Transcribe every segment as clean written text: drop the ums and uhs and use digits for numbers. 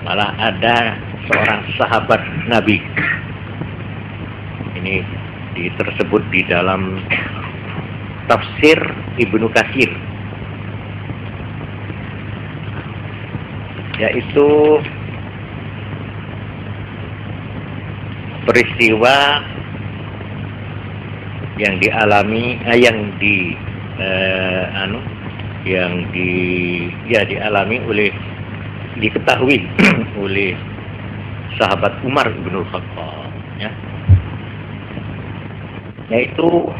malah ada seorang sahabat Nabi. Ini tersebut di dalam tafsir Ibnu Katsir, yaitu peristiwa yang dialami dialami oleh, diketahui oleh sahabat Umar bin Khattab, ya. Yaitu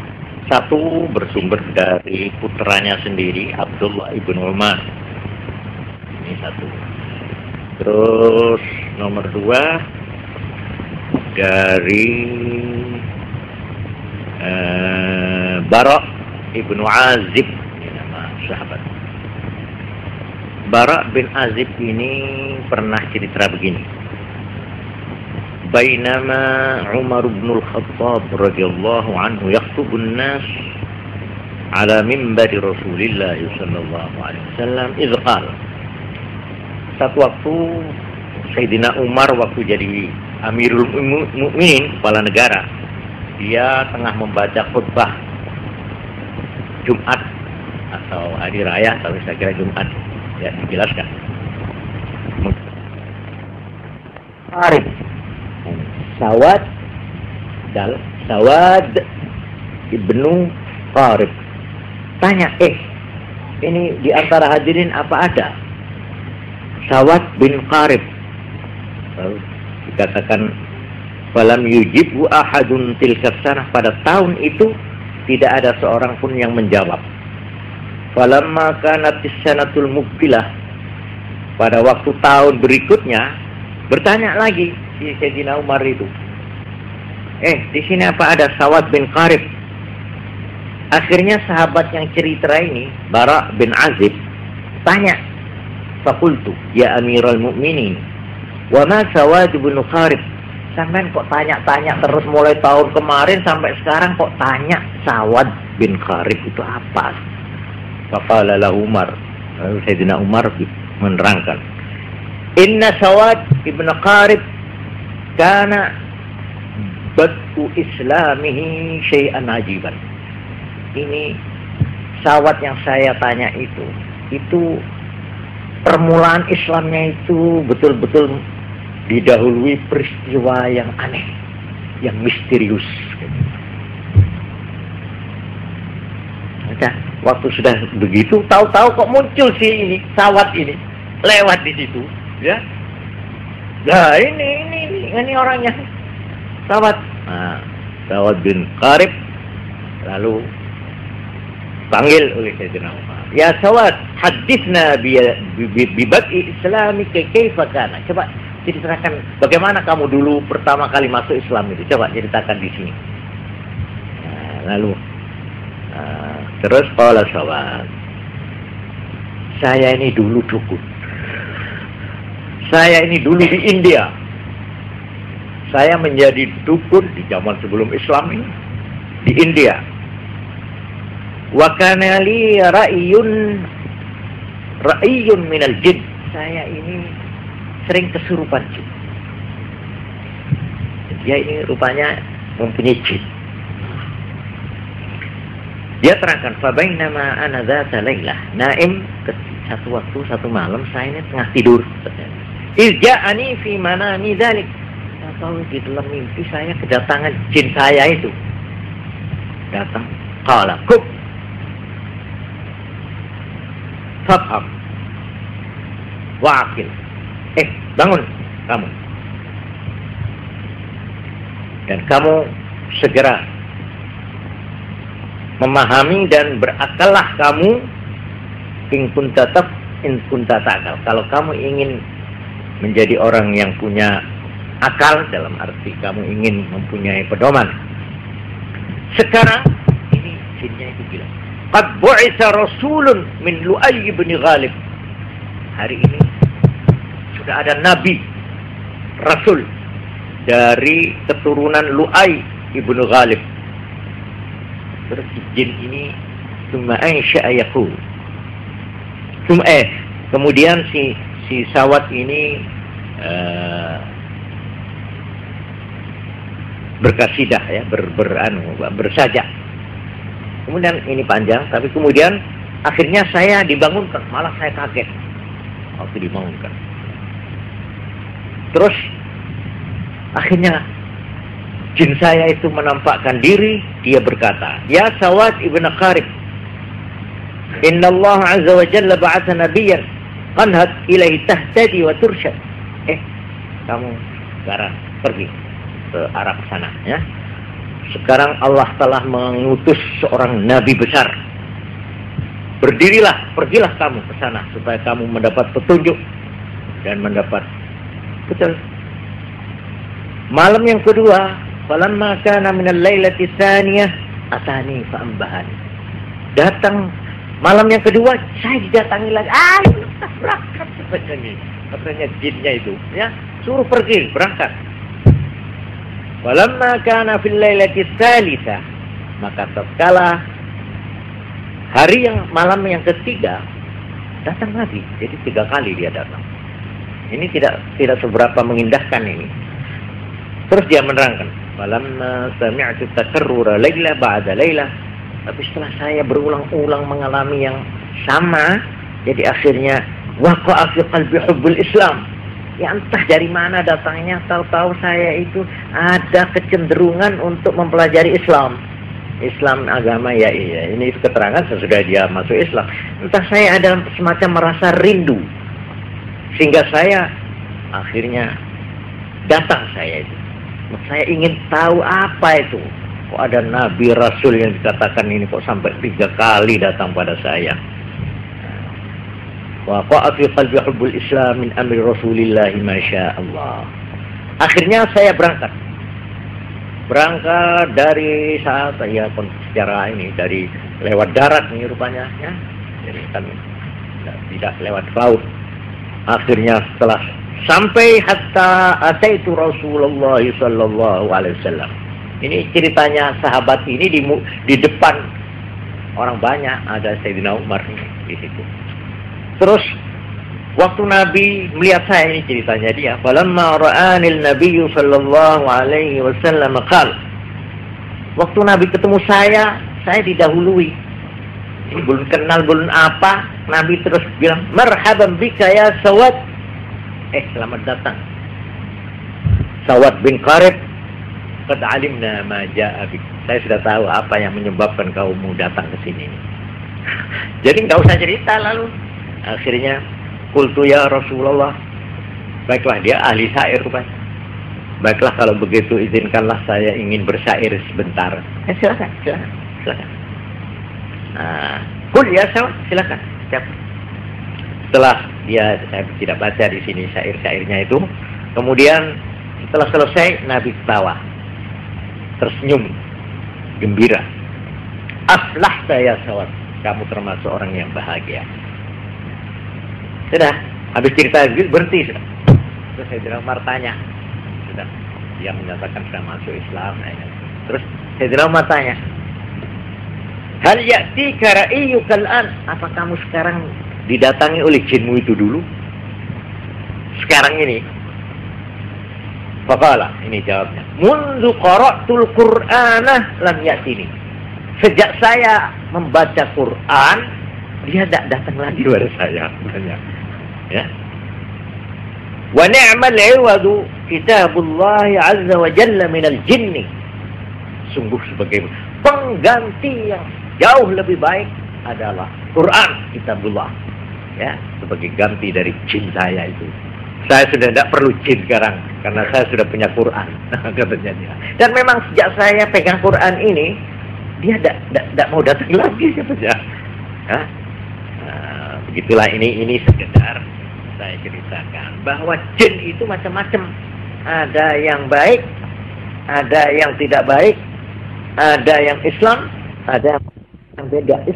satu bersumber dari putranya sendiri, Abdullah ibn Umar. Ini satu. Terus nomor 2 dari Bara ibnu Azib, ini nama sahabat. Bara bin Azib ini pernah cerita begini. Bainama Umar bin Al-Khattab radhiyallahu anhu yakhutubun nas ala minbar Rasulillah sallallahu alaihi wasallam idz qala. Satu waktu Sayyidina Umar waktu jadi Amirul Mukminin, kepala negara, dia tengah membaca khutbah Jumat atau hari raya, tapi saya kira Jumat, ya, dijelaskan. Arif Sawad ibnu Qarib tanya, ini di antara hadirin apa ada Sawad bin Qarib? Lalu dikatakan, falam yujibu ahadun tilka sanah, pada tahun itu tidak ada seorang pun yang menjawab. Falamma kanatis sanatul muqbilah, pada waktu tahun berikutnya bertanya lagi si Sayyidina Umar itu, di sini apa ada Sawad bin Qarib? Akhirnya sahabat yang cerita ini, Bara bin Azib, tanya, faqultu ya Amirul Mukminin, wa ma Sawad bin Qarib? Sampai kok tanya-tanya terus mulai tahun kemarin sampai sekarang, kok tanya Sawad bin Qarib itu apa? Faqala lahu Umar, Sayyidina Umar menerangkan, inna Sawad ibn Qarib kana badu islamihi syai'an ajiban. Ini Sawad yang saya tanya itu permulaan Islamnya itu betul-betul didahului peristiwa yang aneh, yang misterius. Nah, waktu sudah begitu, tahu-tahu kok muncul si ini Sawad ini lewat di situ, ya. Nah, ini orangnya Sawad. Nah, Sawad bin Qarib lalu panggil oleh Sayyidina Umar. Ya Sawad, hadithna bi bad'i islamika kaifa kana. Coba ceritakan bagaimana kamu dulu pertama kali masuk Islam itu. Coba ceritakan di sini. Nah, lalu terus qala Sawad, saya ini dulu dukun. Saya ini dulu di India. Saya menjadi dukun di zaman sebelum Islam ini di India. Wa kana li ra'yun minal jin. Saya ini sering kesurupan jin. Dia ini rupanya mempunyai jin. Dia terangkan, fa bainama ana dzata lailah naim, satu waktu satu malam saya ini tengah tidur. Irja'ani fi manami dzalik. Tahu di dalam mimpi saya kedatangan jin saya itu. Datang, qala kub fafham wa'akil. Bangun kamu. Dan kamu segera memahami dan berakallah kamu, in kunta ta'kal. Kalau kamu ingin menjadi orang yang punya akal, dalam arti kamu ingin mempunyai pedoman. Sekarang ini jinnya itu bilang, qad bu'itsa rasulun min Lu'ay bin Ghalib. Hari ini sudah ada nabi, rasul dari keturunan Lu'ay ibn Ghalib. Terus jin ini kemudian si Sawad ini berkasidah ya, bersajak. Kemudian ini panjang, tapi kemudian akhirnya saya dibangunkan, malah saya kaget waktu dibangunkan. Terus akhirnya jin saya itu menampakkan diri, dia berkata, "Ya Sawad ibn Qarib, Inna Allah Azza wa Jalla ba'atha nabiyyan qanhat ilaihi tahtadi wa tursyad." Kamu sekarang pergi ke arah sana ya. Sekarang Allah telah mengutus seorang nabi besar. Berdirilah, pergilah kamu ke sana supaya kamu mendapat petunjuk dan mendapat betul. Malam yang kedua, falamma kana min al-lailati tsaniyah atani fa ambahani. Datang malam yang kedua, saya didatangi lagi. Kita berangkat katanya jinnya itu, ya, suruh pergi, berangkat. Walamma kana fil lailati tsalitsah, maka tatkala malam yang ketiga datang lagi. Jadi 3 kali dia datang. Ini tidak seberapa mengindahkan ini. Terus dia menerangkan, walamma sami'tu takarrura laila ba'da laila. Tapi setelah saya berulang-ulang mengalami yang sama, jadi akhirnya waqa'a fi qalbi hubbul Islam. Ya entah dari mana datangnya, tahu-tahu saya itu ada kecenderungan untuk mempelajari Islam. Islam agama ya iya. Ini keterangan sesudah dia masuk Islam. Entah saya ada semacam merasa rindu. Sehingga saya akhirnya datang saya itu. Saya ingin tahu apa itu. Kok ada Nabi Rasul yang dikatakan ini kok sampai 3 kali datang pada saya. Wa qa'a fi qalbi hubbul Islam min amri Rasulillah masya Allah. Akhirnya saya berangkat dari saat ya secara ini dari lewat darat nih rupanya ya. Jadi kan tidak lewat laut. Akhirnya setelah sampai hatta ataitu Rasulullah sallallahu alaihi wasallam. Ini ceritanya sahabat ini di depan orang banyak, ada Sayyidina Umar di situ. Terus waktu Nabi melihat saya, ini ceritanya dia, falamma ra'anil nabiyyu sallallahu alaihi wasallam qala. Waktu Nabi ketemu saya didahului. Ini belum kenal, belum apa, Nabi terus bilang, "Marhaban bika ya Sawad." Selamat datang Sawad bin Qarib. Qad alimna ma jaa bik. Saya sudah tahu apa yang menyebabkan kamu datang ke sini. Jadi enggak usah cerita lalu. Akhirnya qultu ya Rasulullah. Baiklah, dia ahli syair rupanya. Baiklah kalau begitu izinkanlah saya ingin bersyair sebentar. Silakan. Qul ya Sawad, silakan. Setelah saya tidak baca di sini syair-syairnya itu. Kemudian setelah selesai Nabi ketawa, tersenyum, gembira. Aflahta ya Sawad, kamu termasuk orang yang bahagia. Sudah, habis cerita berhenti sudah. Terus Sayyidina Umar tanya, sudah, dia menyatakan sudah masuk Islam. Terus Sayyidina Umar tanya, hal ya'tika ra'iyuka al-an? Apa kamu sekarang didatangi oleh jinmu itu dulu? Sekarang ini? Faqala, ini jawabnya. Mundu qara'tul Qur'ana lam ya'tini. Sejak saya membaca Quran, dia tidak datang lagi kepada saya. Ya. Wa ni'mal 'iwadu kitabullah azza wa jalla minal jinni. Sungguh sebagai pengganti yang jauh lebih baik adalah Quran, kitabullah. Ya, sebagai ganti dari jin saya itu. Saya sudah tidak perlu jin sekarang karena saya sudah punya Quran, katanya dia. Dan memang sejak saya pegang Quran ini, dia tidak mau datang lagi, katanya. Begitulah ini sekedar saya ceritakan bahwa jin itu macam-macam. Ada yang baik, ada yang tidak baik, ada yang Islam, ada yang beda Islam.